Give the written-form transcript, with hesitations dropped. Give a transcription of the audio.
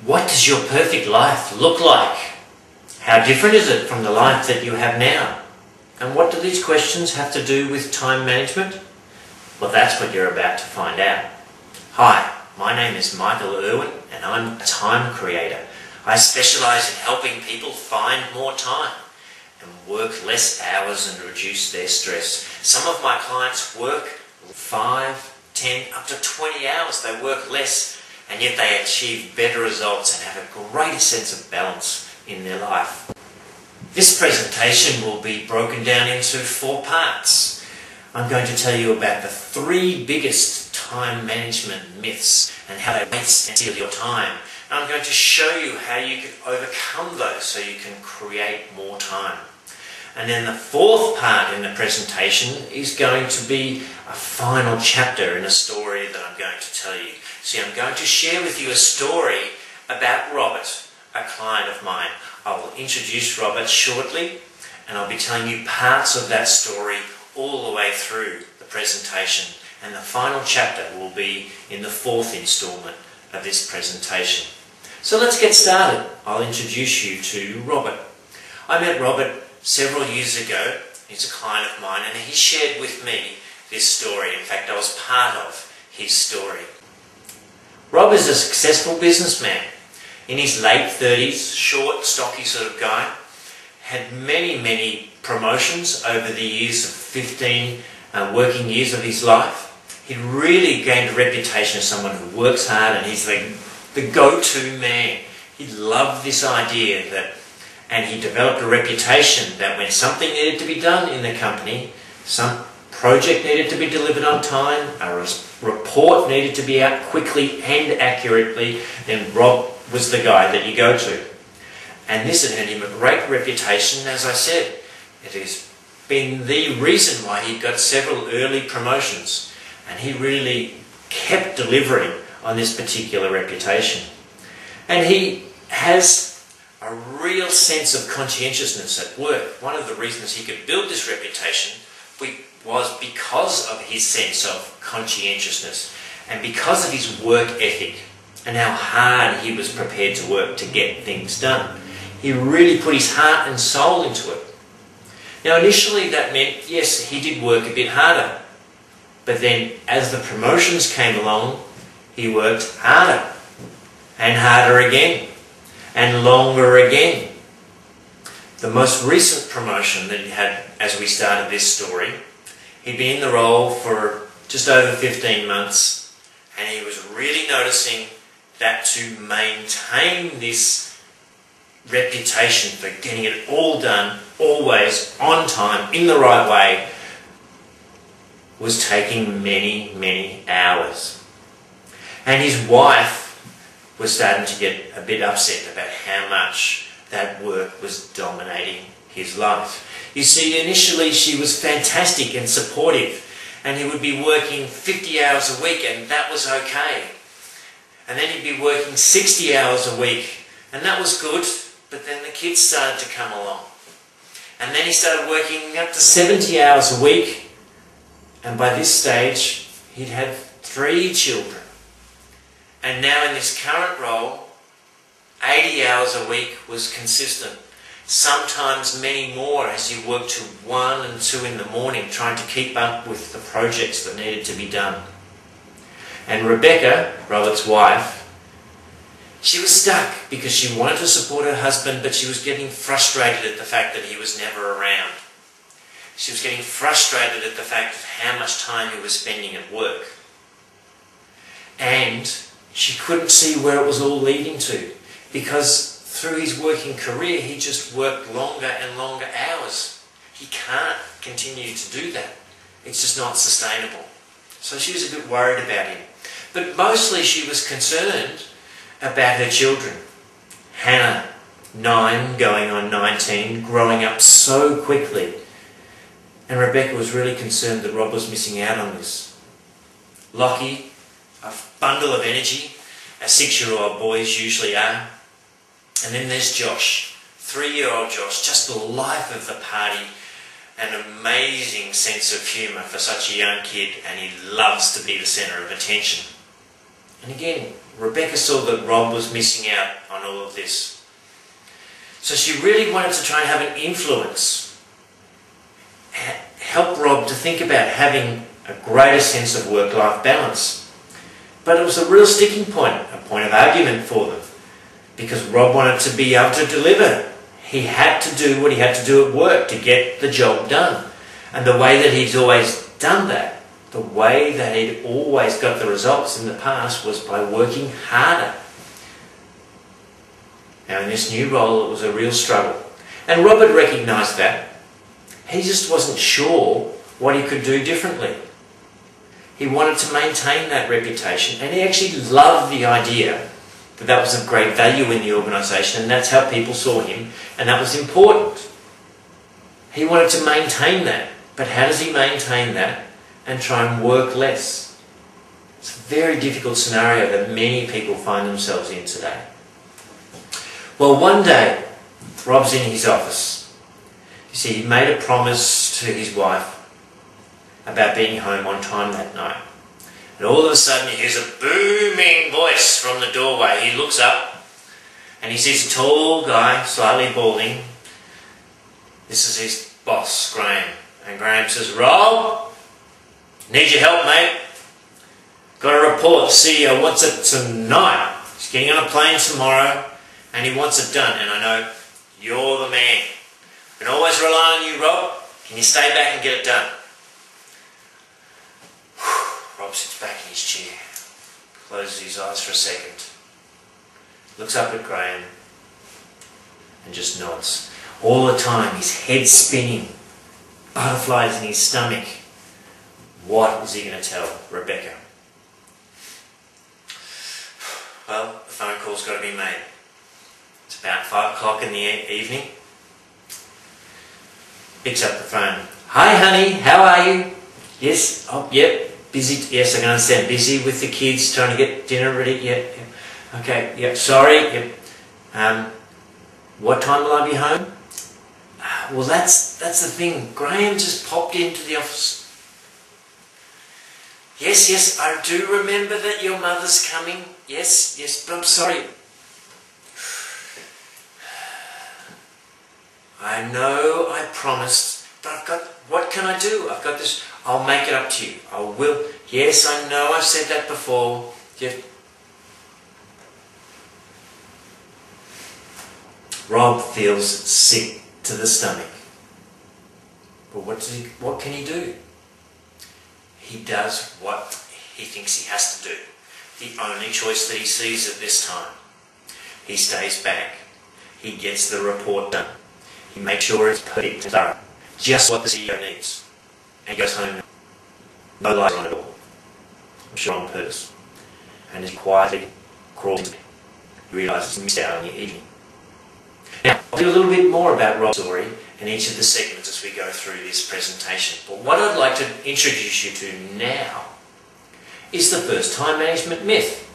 What does your perfect life look like? How different is it from the life that you have now? And what do these questions have to do with time management? Well, that's what you're about to find out. Hi, my name is Michael Irwin and I'm a time creator. I specialise in helping people find more time and work less hours and reduce their stress. Some of my clients work 5, 10, up to 20 hours. They work less and yet they achieve better results and have a greater sense of balance in their life. This presentation will be broken down into 4 parts. I'm going to tell you about the 3 biggest time management myths and how they waste and steal your time. And I'm going to show you how you can overcome those so you can create more time. And then the 4th part in the presentation is going to be a final chapter in a story that I'm going to tell you. See, I'm going to share with you a story about Robert, a client of mine. I will introduce Robert shortly and I'll be telling you parts of that story all the way through the presentation. And the final chapter will be in the 4th instalment of this presentation. So let's get started. I'll introduce you to Robert. I met Robert several years ago. He's a client of mine and he shared with me this story. In fact, I was part of his story. Rob is a successful businessman. In his late 30s, short, stocky sort of guy, had many promotions over the years of 15 working years of his life. He really gained a reputation as someone who works hard and he's the go-to man. He loved this idea that, and he developed a reputation that when something needed to be done in the company, some project needed to be delivered on time, a report needed to be out quickly and accurately, then Rob was the guy that you go to. And this had earned him a great reputation. As I said, it has been the reason why he got several early promotions. And he really kept delivering on this particular reputation. And he has a real sense of conscientiousness at work. One of the reasons he could build this reputation was because of his sense of conscientiousness and because of his work ethic and how hard he was prepared to work to get things done. He really put his heart and soul into it. Now initially that meant, yes, he did work a bit harder. But then as the promotions came along, he worked harder and harder again and longer again. The most recent promotion that he had as we started this story, he'd been in the role for just over 15 months and he was really noticing that to maintain this reputation for getting it all done, always on time, in the right way, was taking many hours. And his wife was starting to get a bit upset about how much that work was dominating his life. You see, initially she was fantastic and supportive and he would be working 50 hours a week and that was okay. And then he'd be working 60 hours a week and that was good, but then the kids started to come along. And then he started working up to 70 hours a week. And by this stage, he'd had 3 children. And now in this current role, 80 hours a week was consistent. Sometimes many more as you work to 1 and 2 in the morning trying to keep up with the projects that needed to be done. And Rebecca, Robert's wife, she was stuck because she wanted to support her husband, but she was getting frustrated at the fact that he was never around. She was getting frustrated at the fact of how much time he was spending at work. And she couldn't see where it was all leading to, because through his working career he just worked longer and longer hours. He can't continue to do that. It's just not sustainable. So she was a bit worried about him. But mostly she was concerned about her children. Hannah, 9, going on 19, growing up so quickly. And Rebecca was really concerned that Rob was missing out on this. Lockie, a bundle of energy, as 6-year-old boys usually are. And then there's Josh, 3-year-old Josh, just the life of the party, an amazing sense of humour for such a young kid, and he loves to be the centre of attention. And again, Rebecca saw that Rob was missing out on all of this. So she really wanted to try and have an influence, help Rob to think about having a greater sense of work-life balance. But it was a real sticking point, a point of argument for them, because Rob wanted to be able to deliver. He had to do what he had to do at work to get the job done. And the way that he's always done that, the way that he'd always got the results in the past, was by working harder. Now in this new role, it was a real struggle. And Robert recognised that. He just wasn't sure what he could do differently. He wanted to maintain that reputation, and he actually loved the idea that that was of great value in the organisation, and that's how people saw him, and that was important. He wanted to maintain that, but how does he maintain that and try and work less? It's a very difficult scenario that many people find themselves in today. Well, one day, Rob's in his office. You see, he made a promise to his wife about being home on time that night. And all of a sudden he hears a booming voice from the doorway. He looks up and he sees a tall guy, slightly balding. This is his boss, Graham. And Graham says, "Rob, need your help, mate. Got a report. The CEO wants it tonight. He's getting on a plane tomorrow and he wants it done. And I know you're the man. I can always rely on you, Rob. Can you stay back and get it done?" Rob sits back in his chair, closes his eyes for a second, looks up at Graham and just nods. All the time his head's spinning, butterflies in his stomach. What is he going to tell Rebecca? Well, the phone call's got to be made. It's about 5 o'clock in the evening. Picks up the phone. "Hi honey, how are you?" "Yes, oh, yep. Busy, yes, I can understand. Busy with the kids, trying to get dinner ready. Yep. Okay, yep, sorry. Yep. What time will I be home?" Well, that's the thing. Graham just popped into the office. Yes, I do remember that your mother's coming. Yes, but I'm sorry. I know I promised, but what can I do? I've got this. I'll make it up to you. I will. Yes, I know I've said that before. Yeah. Rob feels sick to the stomach. But what can he do? He does what he thinks he has to do. The only choice that he sees at this time. He stays back. He gets the report done. He makes sure it's perfect and thorough. Just what the CEO needs. And he goes home. No lights on at all. I'm sure on purpose. And as he quietly crawls into bed, he realises he missed out on the evening. Now, I'll do a little bit more about Rob's story in each of the segments as we go through this presentation. But what I'd like to introduce you to now is the first time management myth.